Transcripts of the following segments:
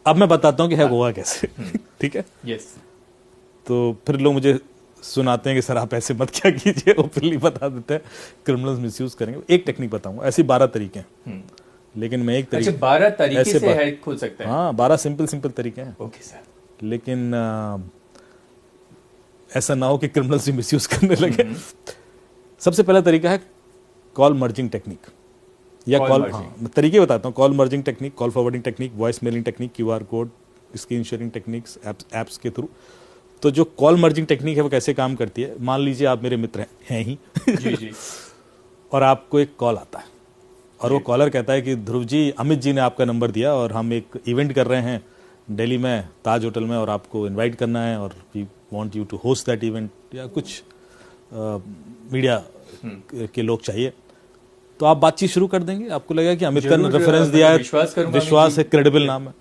अब मैं बताता हूँ कि हैक होगा कैसे। ठीक है, यस। तो फिर लोग मुझे सुनाते हैं कि सर आप ऐसे मत क्या कीजिए, ओपनली बता देते हैं क्रिमिनल्स मिसयूज करेंगे। एक टेक्निक बताऊंगा, ऐसी 12 तरीके हैं, लेकिन मैं एक तरीके, अच्छा 12 तरीके ऐसे से हैक हो सकता है? हाँ 12 सिंपल तरीके हैं। Okay sir. लेकिन ऐसा ना हो कि क्रिमिनल्स भी मिसयूज करने लगे। सबसे पहला तरीका है कॉल मर्जिंग टेक्निक, या कॉल, हाँ तरीके बताता हूँ। Call merging technique, call forwarding technique, voice mailing technique, QR code, screen sharing techniques apps के थ्रू। तो जो कॉल मर्जिंग टेक्निक है वो कैसे काम करती है, मान लीजिए आप मेरे मित्र हैं ही जी और आपको एक कॉल आता है और वो कॉलर कहता है कि ध्रुव जी, अमित जी ने आपका नंबर दिया और हम एक इवेंट कर रहे हैं दिल्ली में ताज होटल में और आपको इनवाइट करना है और we want you to host that event, या कुछ मीडिया के लोग चाहिए। तो आप बातचीत शुरू कर देंगे, आपको लगेगा कि अमित का रेफरेंस दिया है, विश्वास है, क्रेडिबल नाम है।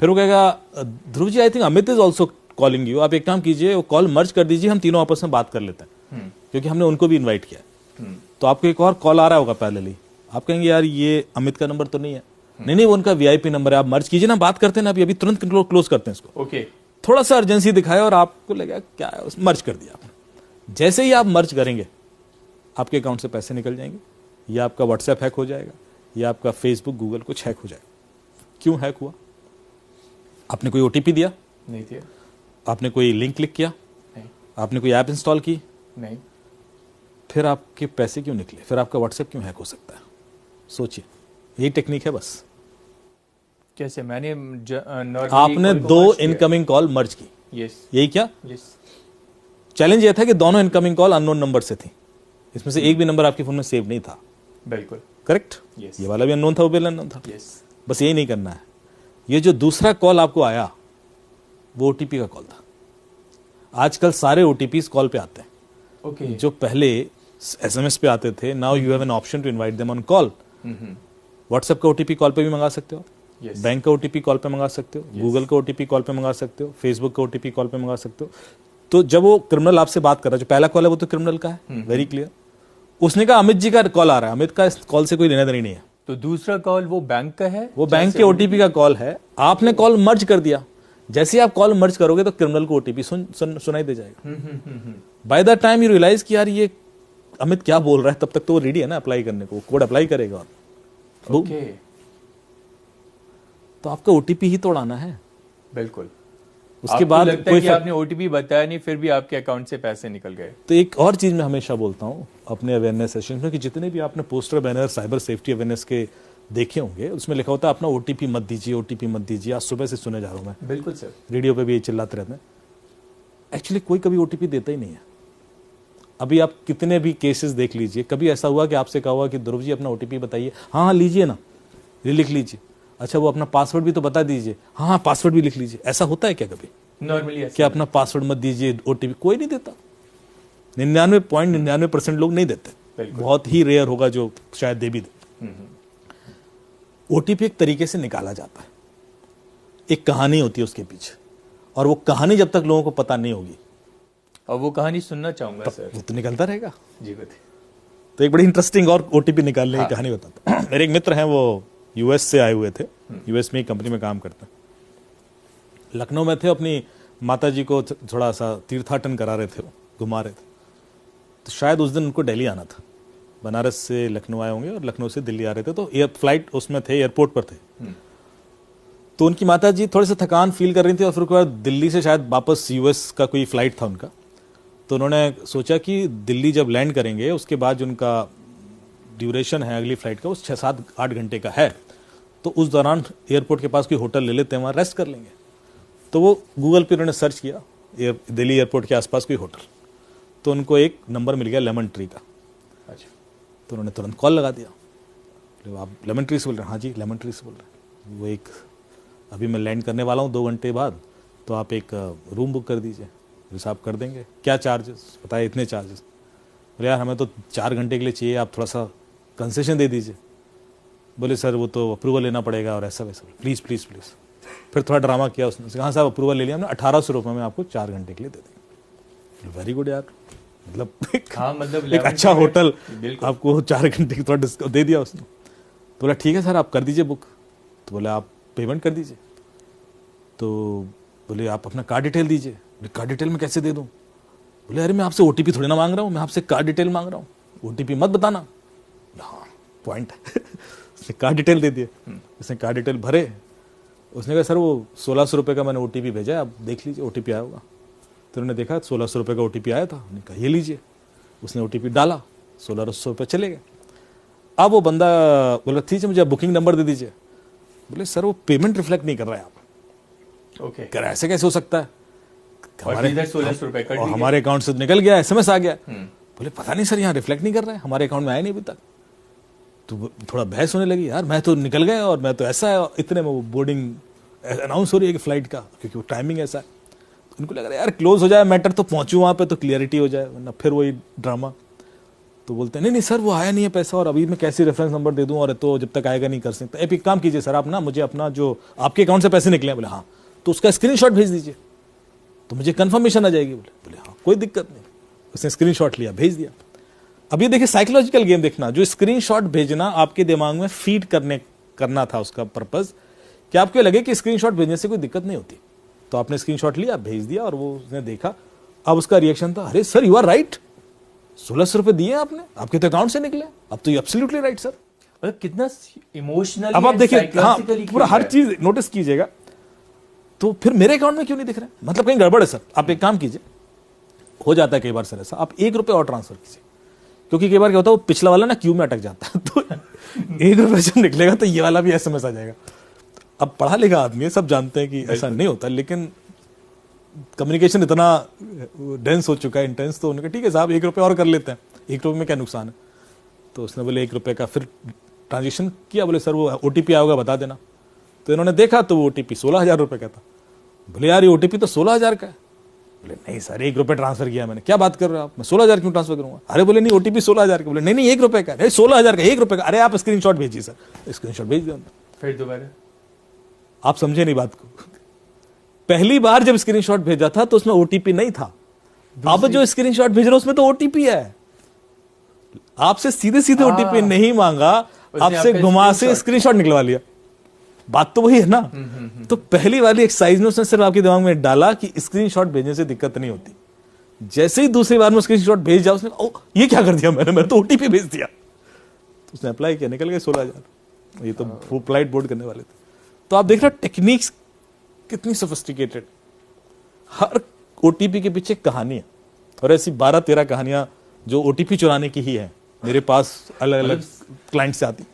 फिर वो कहेगा Dhruv ji I think Amit is also calling you, आप एक काम कीजिए वो कॉल मर्ज कर दीजिए, हम तीनों आपस में बात कर लेते हैं, क्योंकि हमने उनको भी इन्वाइट किया। तो आपको एक और कॉल आ रहा होगा पैरेलली, आप कहेंगे यार ये अमित का नंबर तो नहीं है, नहीं वो उनका VIP नंबर है, आप मर्ज कीजिए ना, बात करते हैं ना अभी तुरंत क्लोज करते हैं इसको। ओके। थोड़ा सा अर्जेंसी दिखाया और आपको लगा क्या है, मर्ज कर दिया आपने। जैसे ही आप मर्ज करेंगे आपके अकाउंट से पैसे निकल जाएंगे, या आपका व्हाट्सएप हैक हो जाएगा, या आपका फेसबुक गूगल कुछ हैक हो जाएगा। क्यों हैक हुआ? आपने कोई OTP दिया नहीं दिया, आपने कोई लिंक क्लिक किया नहीं, आपने कोई ऐप इंस्टॉल की नहीं, फिर आपके पैसे क्यों निकले, फिर आपका व्हाट्सएप क्यों हैक हो सकता है? सोचिए, यही टेक्निक है बस। कैसे? मैंने आपने 2 इनकमिंग कॉल मर्ज की, यस, यही क्या? यस। चैलेंज यह था कि दोनों इनकमिंग कॉल अननोन नंबर से थी, इसमें से एक भी नंबर आपके फोन में सेव नहीं था। बिल्कुल करेक्ट, yes. ये वाला भी अननोन था, वो भी अननोन था। yes. बस यही नहीं करना है। ये जो दूसरा कॉल आपको आया वो OTP का कॉल था। आजकल सारे OTPs कॉल पे आते हैं। okay. जो पहले SMS पे आते थे, now you have an option to invite them on call. WhatsApp का OTP कॉल पे भी मंगा सकते हो, yes. बैंक का OTP कॉल पे मंगा सकते हो, गूगल का OTP कॉल पे मंगा सकते हो, फेसबुक का OTP कॉल पे मंगा सकते हो। तो जब वो क्रिमिनल आपसे बात कर रहा है, जो पहला कॉल है वो तो क्रिमिनल का है, वेरी क्लियर। उसने कहा अमित जी का कॉल आ रहा है, अमित का इस कॉल से कोई लेना देना नहीं है। तो दूसरा कॉल वो बैंक का है, वो बैंक के OTP का कॉल है, आपने कॉल मर्ज कर दिया। जैसे ही आप कॉल मर्ज करोगे तो क्रिमिनल को OTP सुनाई दे जाएगा। By the time you realize कि यार ये अमित क्या बोल रहा है, तब तक तो वो रेडी है ना अप्लाई करने को, कोड अप्लाई करेगा और ओके। तो आपका OTP ही तोड़ाना है। बिल्कुल। उसके बाद लगता है कि आपने OTP बताया नहीं, फिर भी आपके अकाउंट से पैसे निकल गए। तो एक और चीज मैं हमेशा बोलता हूं अपने अवेयरनेस सेशन में कि जितने भी आपने poster banner cyber safety awareness के देखे होंगे, उसमें लिखा होता है अपना OTP मत दीजिए, OTP मत दीजिए। आज सुबह से सुने जा रहा हूं मैं, बिल्कुल सर, रेडियो पे भी ये चिल्लाते रहते हैं। एक्चुअली कोई कभी OTP देता ही नहीं है। अभी आप कितने भी केसेस देख लीजिए, कभी ऐसा हुआ कि आपसे कहा हुआ कि ध्रुव जी अपना OTP बताइए, हाँ लीजिए ना, ये लिख लीजिए। अच्छा वो अपना पासवर्ड भी तो बता दीजिए, हाँ पासवर्ड भी लिख लीजिए। ऐसा होता है क्या कभी? नॉर्मली क्या अपना पासवर्ड मत दीजिए, OTP कोई नहीं देता। 99.99% लोग नहीं देते, बहुत ही रेयर होगा जो शायद दे भी दे। OTP एक तरीके से निकाला जाता है, एक कहानी होती है उसके पीछे, और वो कहानी जब तक लोगों को पता नहीं होगी, और वो कहानी सुनना चाहूंगा सर, वो तो निकलता रहेगा। जी बताइए। तो एक बड़ी इंटरेस्टिंग और OTP निकालने की कहानी बताता हूं। मेरे एक मित्र हैं, वो US से आए हुए थे, US में एक कंपनी में काम करते हैं। लखनऊ में थे, अपनी माता जी को थोड़ा सा तीर्थाटन करा रहे थे, घुमा रहे थे। तो शायद उस दिन उनको दिल्ली आना था, बनारस से लखनऊ आए होंगे और लखनऊ से दिल्ली आ रहे थे। तो फ्लाइट उसमें थे, एयरपोर्ट पर थे। तो उनकी माता जी थोड़े से थकान फील कर रही थी और फिर उसके बाद दिल्ली से शायद वापस US का कोई फ्लाइट था उनका। तो उन्होंने सोचा कि दिल्ली जब लैंड करेंगे उसके बाद जो उनका ड्यूरेशन है अगली फ्लाइट का, वो 6-7-8 घंटे का है, तो उस दौरान एयरपोर्ट के पास कोई होटल ले लेते हैं, वहाँ रेस्ट कर लेंगे। तो वो गूगल पे उन्होंने सर्च किया दिल्ली एयरपोर्ट के आसपास कोई होटल, तो उनको एक नंबर मिल गया लेमन ट्री का। अच्छा। तो उन्होंने तुरंत कॉल लगा दिया, आप लेमन ट्री से बोल रहे हैं? हाँ जी लेमन ट्री से बोल रहे हैं। वो एक अभी मैं लैंड करने वाला हूँ 2 घंटे बाद, तो आप एक रूम बुक कर दीजिए। साहब कर देंगे, क्या चार्जेस? बताए इतने चार्जेस। बोले यार हमें तो 4 घंटे के लिए चाहिए, आप थोड़ा सा कंसेशन दे दीजिए। बोले सर वो तो अप्रूवल लेना पड़ेगा और ऐसा वैसा। Please please please. फिर थोड़ा ड्रामा किया उसने, कहा साहब अप्रूवल ले लिया हमने, 1800 रुपये में आपको 4 घंटे के लिए दे देंगे। वेरी गुड यार, मतलब मतलब एक अच्छा होटल आपको 4 घंटे की थोड़ा डिस्काउंट दे दिया उसने। तो बोला ठीक है सर आप कर दीजिए बुक। तो बोला आप पेमेंट कर दीजिए। तो बोले आप अपना कार्ड डिटेल दीजिए। बोले कार्ड डिटेल में कैसे दे दूं? बोले अरे मैं आपसे ओटीपी थोड़ी ना मांग रहा हूँ, मैं आपसे कार्ड डिटेल मांग रहा हूँ, ओटीपी मत बताना। हाँ पॉइंट है। उसने कार्ड डिटेल दे दिए, उसने कार्ड डिटेल भरे। उसने कहा सर वो 1600 रुपये का मैंने ओटीपी भेजा है, आप देख लीजिए ओटीपी आया होगा। तो उन्होंने देखा 1600 रुपये का ओटीपी आया था। उन्होंने कहा ये लीजिए। उसने ओटीपी डाला, 1600 रुपये चले गए। अब वो बंदा बोला ठीक है मुझे आप बुकिंग नंबर दे दीजिए। बोले सर वो पेमेंट रिफ्लेक्ट नहीं कर रहा है आप। ओके, कह रहा ऐसे कैसे हो सकता है? और इधर 1600 रुपए कट और दिए। हमारे अकाउंट से निकल गया, एसएमएस आ गया। बोले पता नहीं सर यहाँ रिफ्लेक्ट नहीं कर रहा है, हमारे अकाउंट में आया नहीं अभी तक। तो थोड़ा बहस होने लगी, यार मैं तो निकल गए और मैं तो ऐसा है। और इतने में वो बोर्डिंग अनाउंस हो रही है कि फ्लाइट का, क्योंकि वो टाइमिंग ऐसा है। तो उनको लग रहा है यार क्लोज हो जाए मैटर तो पहुंचूं वहां पे तो क्लियरिटी हो जाए, वरना फिर वही ड्रामा। तो बोलते हैं नहीं नहीं सर वो आया नहीं है पैसा, और अभी मैं कैसे रेफरेंस नंबर दे दूं, और तो जब तक आएगा नहीं कर सकते। एक काम कीजिए सर आप ना मुझे अपना जो आपके अकाउंट से पैसे निकले हैं, बोले हाँ, तो उसका स्क्रीनशॉट भेज दीजिए तो मुझे कंफर्मेशन आ जाएगी। बोले हाँ कोई दिक्कत नहीं। उसने स्क्रीनशॉट लिया, भेज दिया। अब ये देखिए साइकोलॉजिकल गेम देखना, जो स्क्रीनशॉट भेजना आपके दिमाग में फीड करना था उसका पर्पस, कि आपको लगे कि स्क्रीनशॉट भेजने से कोई दिक्कत नहीं होती। तो आपने स्क्रीनशॉट लिया, भेज दिया, और वो उसने देखा। अब उसका रिएक्शन था अरे सर यू आर राइट, 1600 रुपए दिए आपने, आपके तो अकाउंट से निकले, अब तो यू एब्सोल्युटली राइट सर। मतलब कितना इमोशनल। अब आप देखिए हाँ पूरा हर चीज नोटिस कीजिएगा। तो फिर मेरे अकाउंट में क्यों नहीं दिख रहा है, मतलब कहीं गड़बड़ है सर। आप एक काम कीजिए, हो जाता है कई बार सर ऐसा, आप 1 रुपये और ट्रांसफर कीजिए, क्योंकि कई बार क्या होता है वो पिछला वाला ना क्यू में अटक जाता है। तो 1 रुपये जब निकलेगा तो ये वाला भी एसएमएस आ जाएगा। अब पढ़ा लिखा आदमी है, सब जानते हैं कि ऐसा नहीं होता, लेकिन कम्युनिकेशन इतना डेंस हो चुका है, इंटेंस। तो उन्होंने कहा ठीक है साहब 1 रुपये और कर लेते हैं, 1 रुपये में क्या नुकसान है। तो उसने बोले 1 रुपये का फिर ट्रांजेक्शन किया। बोले सर वो ओटीपी आया होगा बता देना। तो इन्होंने देखा तो वो ओटीपी 16,000 रुपये का था। बोले यार ये ओटीपी तो 16,000 का है। बोले नहीं सर 1 रुपये ट्रांसफर किया मैंने। क्या बात कर रहे हो आप, मैं 16,000 क्यों ट्रांसफर करूंगा? अरे बोले नहीं ओटीपी 16,000 का। बोले नहीं नहीं 1 रुपये का, नहीं 16,000 का, 1 रुपये का। अरे आप स्क्रीनशॉट भेजिए सर। स्क्रीनशॉट भेज दिया। फिर दोबारा आप समझे नहीं बात को। पहली बार जब स्क्रीनशॉट भेजा था तो उसमें ओटीपी नहीं था, अब जो स्क्रीनशॉट भेज रहे हो उसमें तो ओटीपी है। आपसे सीधे सीधे ओटीपी नहीं मांगा, आपसे घुमा से स्क्रीनशॉट निकलवा लिया। बात तो वही है ना। तो पहली वाली एक्सरसाइज में उसने सिर्फ आपके दिमाग में डाला कि स्क्रीनशॉट भेजने से दिक्कत नहीं होती। जैसे ही दूसरी बार में स्क्रीनशॉट भेज जाओ, उसने ओ ये क्या कर दिया मैंने तो ओटीपी भेज दिया। तो उसने अप्लाई किया, निकल गए 16,000। ये तो वो फ्लाइट बोर्ड करने वाले थे। तो आप देख रहे टेक्निक्स कितनी सोफिस्टिकेटेड। हर ओटीपी के पीछे कहानी है, और ऐसी 12-13 कहानियां जो ओटीपी चुराने की ही है मेरे पास अलग अलग क्लाइंट से आती।